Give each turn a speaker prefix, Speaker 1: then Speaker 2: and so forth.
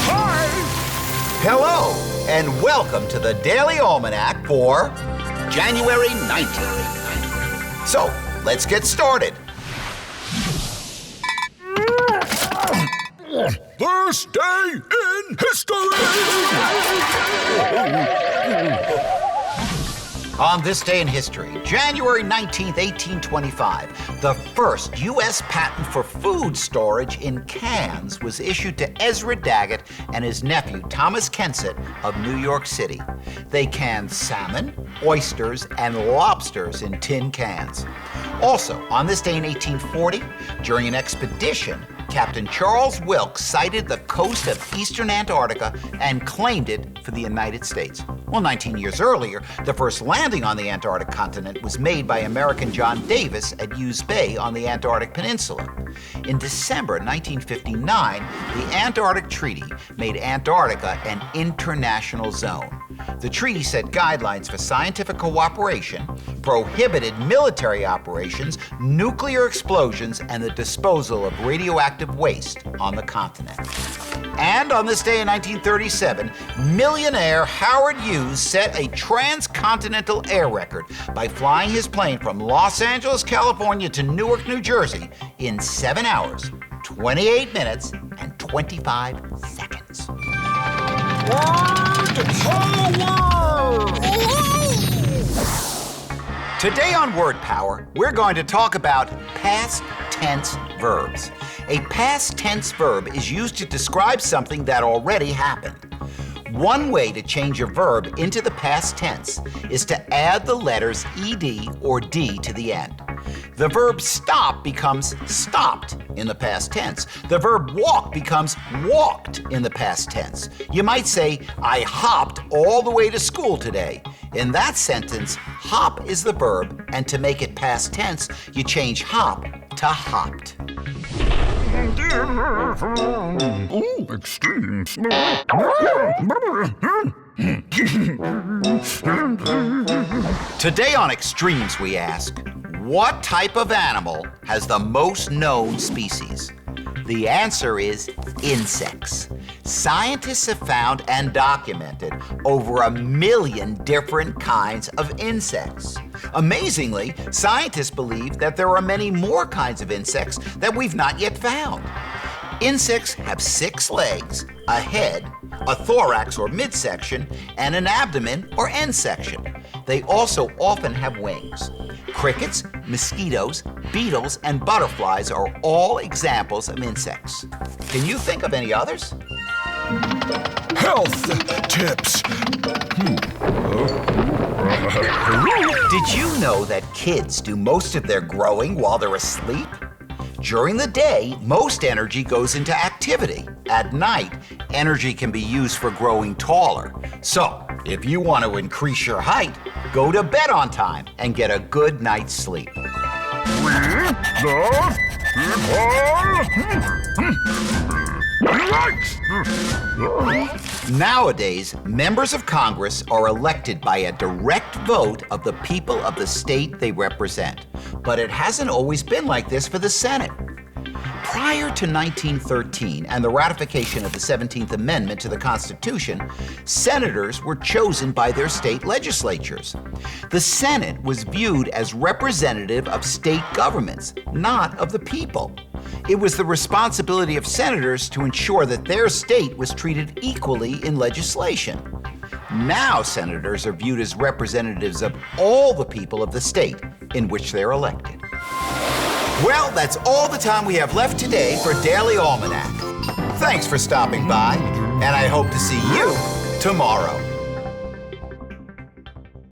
Speaker 1: Hi! Hello, and welcome to the Daily Almanac for January 19th. So, let's get started. This day in history! On this day in history, January 19th, 1825, the first U.S. patent for food storage in cans was issued to Ezra Daggett and his nephew, Thomas Kensett of New York City. They canned salmon, oysters, and lobsters in tin cans. Also, on this day in 1840, during an expedition, Captain Charles Wilkes sighted the coast of eastern Antarctica and claimed it for the United States. Well, 19 years earlier, the first landing on the Antarctic continent was made by American John Davis at Hughes Bay on the Antarctic Peninsula. In December 1959, the Antarctic Treaty made Antarctica an international zone. The treaty set guidelines for scientific cooperation, prohibited military operations, nuclear explosions, and the disposal of radioactive waste on the continent. And on this day in 1937, millionaire Howard Hughes set a transcontinental air record by flying his plane from Los Angeles, California to Newark, New Jersey in 7 hours, 28 minutes, and 25 seconds. Today on Word Power, we're going to talk about past tense verbs. A past tense verb is used to describe something that already happened. One way to change a verb into the past tense is to add the letters ed or d to the end. The verb stop becomes stopped in the past tense. The verb walk becomes walked in the past tense. You might say, I hopped all the way to school today. In that sentence, hop is the verb, and to make it past tense, you change hop to hopped.
Speaker 2: Ooh, extremes.
Speaker 1: Today on Extremes, we ask, what type of animal has the most known species? The answer is insects. Scientists have found and documented over 1 million different kinds of insects. Amazingly, scientists believe that there are many more kinds of insects that we've not yet found. Insects have 6 legs, a head, a thorax or midsection, and an abdomen or end section. They also often have wings. Crickets, mosquitoes, beetles, and butterflies are all examples of insects. Can you think of any others?
Speaker 2: Health tips.
Speaker 1: Did you know that kids do most of their growing while they're asleep? During the day, most energy goes into activity. At night, energy can be used for growing taller. So, if you want to increase your height, go to bed on time and get a good night's sleep. Nowadays, members of Congress are elected by a direct vote of the people of the state they represent. But it hasn't always been like this for the Senate. Prior to 1913 and the ratification of the 17th Amendment to the Constitution, senators were chosen by their state legislatures. The Senate was viewed as representative of state governments, not of the people. It was the responsibility of senators to ensure that their state was treated equally in legislation. Now senators are viewed as representatives of all the people of the state in which they're elected. Well, that's all the time we have left today for Daily Almanac. Thanks for stopping by, and I hope to see you tomorrow.